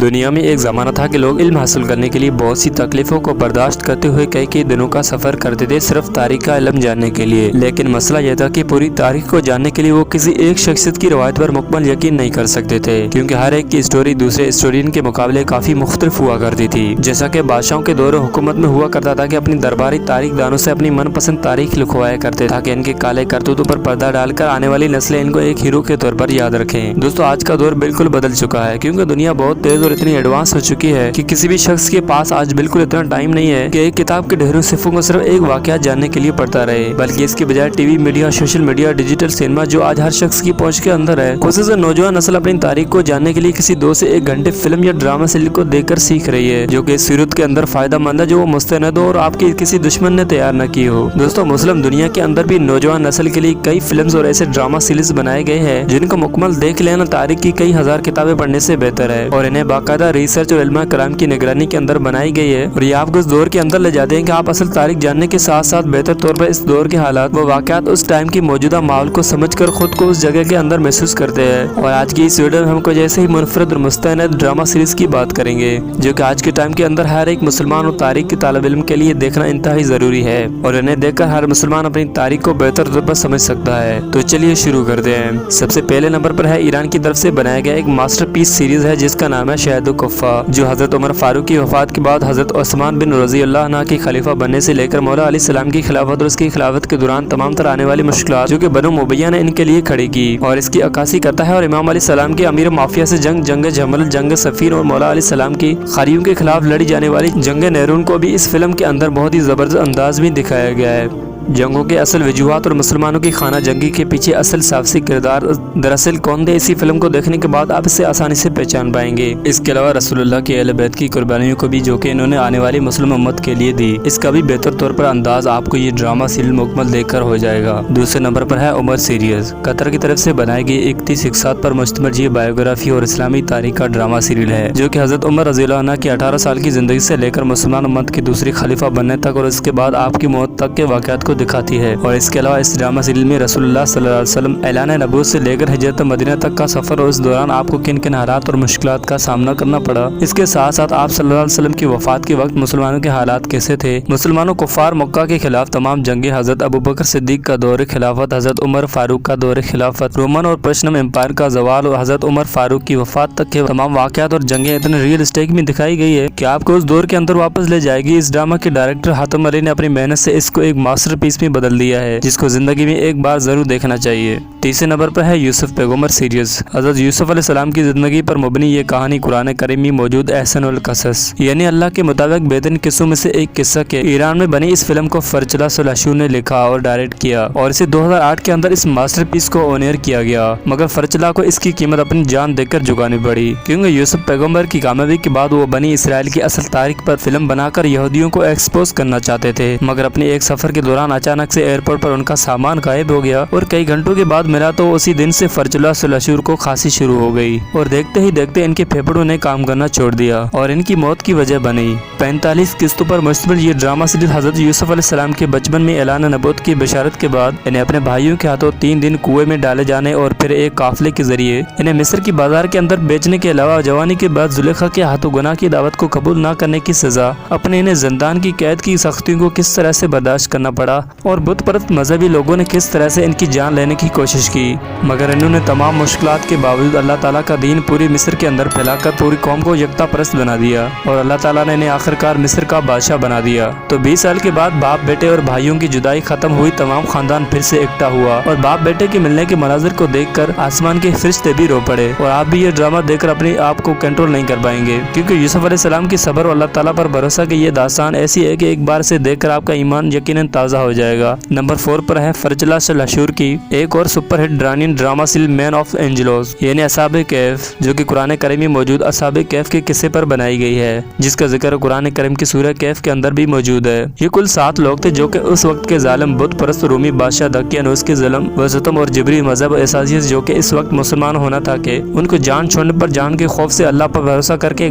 دنیا میں ایک زمانہ تھا کہ لوگ علم حاصل کرنے کے لیے بہت سی تکلیفوں کو برداشت کرتے ہوئے کئی دنوں کا سفر کرتے تھے صرف تاریخ کا علم جاننے کے لیے۔ لیکن مسئلہ یہ تھا کہ پوری تاریخ کو جاننے کے لیے وہ کسی ایک شخصیت کی روایت پر مکمل یقین نہیں کر سکتے تھے، کیونکہ ہر ایک کی اسٹوری دوسرے اسٹورین کے مقابلے کافی مختلف ہوا کرتی تھی۔ جیسا کہ بادشاہوں کے دور حکومت میں ہوا کرتا تھا کہ اپنی درباری تاریخ دانوں سے اپنی من پسند تاریخ لکھوایا کرتے تاکہ ان کے کالے کرتوتوں پر پردہ ڈال کر آنے والی نسلیں ان کو ایک ہیرو کے طور پر یاد رکھیں۔ دوستو، آج کا دور بالکل بدل چکا ہے، کیونکہ دنیا بہت تیز اور اتنی ایڈوانس ہو چکی ہے کہ کسی بھی شخص کے پاس آج بالکل اتنا ٹائم نہیں ہے کہ ایک کتاب کے ڈھیروں صفحوں کو صرف ایک واقعہ جاننے کے لیے پڑھتا رہے، بلکہ اس کے بجائے T V, media, social media, digital cinema جو آج ہر شخص کی پہنچ کے اندر ہے، خصوصاً نوجوان نسل اپنی تاریخ کو جاننے کے لیے کسی 2 سے 1 گھنٹے فلم یا ڈرامہ سیریل کو دیکھ کر سیکھ رہی ہے، جو کہ اس صورت کے اندر فائدہ مند ہے جو وہ مستند ہو اور آپ کی کسی دشمن نے تیار نہ کی ہو۔ دوستو، مسلم دنیا کے اندر بھی نوجوان نسل کے لیے کئی فلمز اور ایسے ڈرامہ سیریز بنائے گئے ہیں جن کو مکمل دیکھ لینا تاریخ کی کئی ہزار کتابیں پڑھنے سے بہتر ہے، اور انہیں باقاعدہ ریسرچ اور علماء کرام کی نگرانی کے اندر بنائی گئی ہے، اور یہ آپ کو اس دور کے اندر لے جاتے ہیں کہ آپ اصل تاریخ جاننے کے ساتھ ساتھ بہتر طور پر اس دور کے حالات و واقعات، اس ٹائم کی موجودہ ماحول کو سمجھ کر خود کو اس جگہ کے اندر محسوس کرتے ہیں۔ اور آج کی اس ویڈیو میں ہم کو جیسے ہی منفرد اور مستند ڈرامہ سیریز کی بات کریں گے جو کہ آج کے ٹائم کے اندر ہر ایک مسلمان اور تاریخ کے طالب علم کے لیے دیکھنا انتہائی ضروری ہے، اور انہیں دیکھ کر ہر مسلمان اپنی تاریخ کو بہتر طور پر سمجھ سکتا ہے۔ تو چلیے شروع کرتے ہیں۔ سب سے پہلے نمبر پر ہے ایران کی طرف سے بنایا گیا ایک ماسٹر پیس سیریز ہے جس کا نام ہے شہد و کفہ، جو حضرت عمر فاروق کی وفات کے بعد حضرت عثمان بن رضی اللہ عنہ کے خلیفہ بننے سے لے کر مولا علیہ السلام کی خلافت اور اس کی خلافت کے دوران تمام تر آنے والی مشکلات جو کہ بنو امیہ نے ان کے لیے کھڑی کی اور اس کی عکاسی کرتا ہے، اور امام علیہ السلام کے امیر مافیا سے جنگ جمل، جنگ صفین اور مولا علیہ السلام کی خاریوں کے خلاف لڑی جانے والی جنگ نیرون کو بھی اس فلم کے اندر بہت ہی زبردست انداز میں دکھایا گیا ہے۔ جنگوں کے اصل وجوہات اور مسلمانوں کی خانہ جنگی کے پیچھے اصل سیاسی کردار دراصل کون تھے، اسی فلم کو دیکھنے کے بعد آپ اسے آسانی سے پہچان پائیں گے۔ اس کے علاوہ رسول اللہ کے اہل بیت کی قربانیوں کو بھی جو کہ انہوں نے آنے والی مسلم امت کے لیے دی، اس کا بھی بہتر طور پر انداز آپ کو یہ ڈرامہ سیریل مکمل دیکھ کر ہو جائے گا۔ دوسرے نمبر پر ہے عمر سیریز، قطر کی طرف سے بنائی گئی 31 اقساط پر مشتمل یہ بایوگرافی اور اسلامی تاریخ کا ڈرامہ سیریل ہے جو کہ حضرت عمر رضی اللہ عنہ کی 18 سال کی زندگی سے لے کر مسلمان امت کی دوسری خلیفہ بننے تک اور اس کے بعد آپ کی موت تک کے واقعات کو دکھاتی ہے۔ اور اس کے علاوہ اس ڈرامہ سیریل میں رسول اللہ صلی اللہ علیہ وسلم اعلان نبوت سے لے کر ہجرت مدینہ تک کا سفر اور اس دوران آپ کو کن کن حالات اور مشکلات کا سامنا کرنا پڑا، اس کے ساتھ ساتھ آپ صلی اللہ علیہ وسلم کی وفات کے وقت مسلمانوں کے حالات کیسے تھے، مسلمانوں کفار مکہ کے خلاف تمام جنگیں، حضرت ابوبکر صدیق کا دور خلافت، حضرت عمر فاروق کا دور خلافت، رومن اور پرشنم امپائر کا زوال اور حضرت عمر فاروق کی وفات تک کے تمام واقعات اور جنگیں اتنے ریئل اسٹیک میں دکھائی گئی ہے کہ آپ کو اس دور کے اندر واپس لے جائے گی۔ اس ڈرامہ کے ڈائریکٹر حاتم علی نے اپنی محنت سے اس کو ایک ماسٹر پیس میں بدل دیا ہے جس کو زندگی میں ایک بار ضرور دیکھنا چاہیے۔ تیسرے نمبر پر ہے یوسف پیغمبر سیریز، حضرت یوسف علیہ السلام کی زندگی پر مبنی یہ کہانی قرآن کریم میں موجود احسن القصص یعنی اللہ کے مطابق بہترین قصوں میں سے ایک قصہ کے ایران میں بنی اس فلم کو فرچلا سلاشور نے لکھا اور ڈائریکٹ کیا، اور اسے 2008 کے اندر اس ماسٹر پیس کو آن ایئر کیا گیا، مگر فرچلا کو اس کی قیمت اپنی جان دے کر چکانی پڑی، کیونکہ یوسف پیغمبر کی کامیابی کے بعد وہ بنی اسرائیل کی اصل تاریخ پر فلم بنا کر یہودیوں کو ایکسپوز کرنا چاہتے تھے، مگر اپنے ایک سفر کے دوران اچانک سے ایئرپورٹ پر ان کا سامان غائب ہو گیا اور کئی گھنٹوں کے بعد ملا تو اسی دن سے فرچلا سلاشور کو کھانسی شروع ہو گئی، اور دیکھتے ہی دیکھتے ان کے پھیپھڑوں نے کام کرنا چھوڑ دیا اور ان کی موت کی وجہ بنی۔ 45 قسطوں پر مشتمل یہ ڈرامہ سیریز حضرت یوسف علیہ السلام کے بچپن میں اعلان نبوت کی بشارت کے بعد انہیں اپنے بھائیوں کے ہاتھوں 3 دن کنویں میں ڈالے جانے اور پھر ایک قافلے کے ذریعے انہیں مصر کی بازار کے اندر بیچنے کے علاوہ جوانی کے بعد زلیخا کے ہاتھوں گناہ کی دعوت کو قبول نہ کرنے کی سزا، اپنے انہیں زندان کی قید کی سختیوں کو کس طرح سے برداشت کرنا پڑا، اور بت پرست مذہبی لوگوں نے کس طرح سے ان کی جان لینے کی کوشش کی، مگر انہوں نے تمام مشکلات کے باوجود اللہ تعالیٰ کا دین پوری مصر کے اندر پھیلا کر پوری قوم کو یکتا پرست بنا دیا، اور اللہ تعالیٰ نے انہیں آخرکار مصر کا بادشاہ بنا دیا۔ تو 20 سال کے بعد باپ بیٹے اور بھائیوں کی جدائی ختم ہوئی، تمام خاندان پھر سے اکٹھا ہوا، اور باپ بیٹے کے ملنے کے مناظر کو دیکھ کر آسمان کے فرشتے بھی رو پڑے، اور آپ بھی یہ ڈرامہ دیکھ کر اپنے آپ کو کنٹرول نہیں کر پائیں گے، کیونکہ یوسف علیہ السلام کی صبر اور اللہ تعالیٰ پر بھروسہ کی یہ داستان ایسی ہے کہ ایک بار سے دیکھ کر آپ کا ایمان یقیناً تازہ ہو جائے گا۔ نمبر 4 پر ہے فرچلا سلاشور کی ایک اور سپر ہٹ ڈرانین drama serial men of angels یعنی اصحاب کہف، جو کہ قرآن کریم میں موجود اصحاب کہف کے قصے پر بنائی گئی ہے، جس کا ذکر قرآن کریم کی سورہ کہف کے اندر بھی موجود ہے۔ یہ کل 7 لوگ تھے جو کہ اس وقت کے ظالم بت پرست رومی بادشاہ دقیانوس کے ظلم و ستم اور جبری مذہب احساسیت جو کہ اس وقت مسلمان ہونا تھا کہ ان کو جان چھوڑنے پر جان کے خوف سے اللہ پر بھروسہ کر کے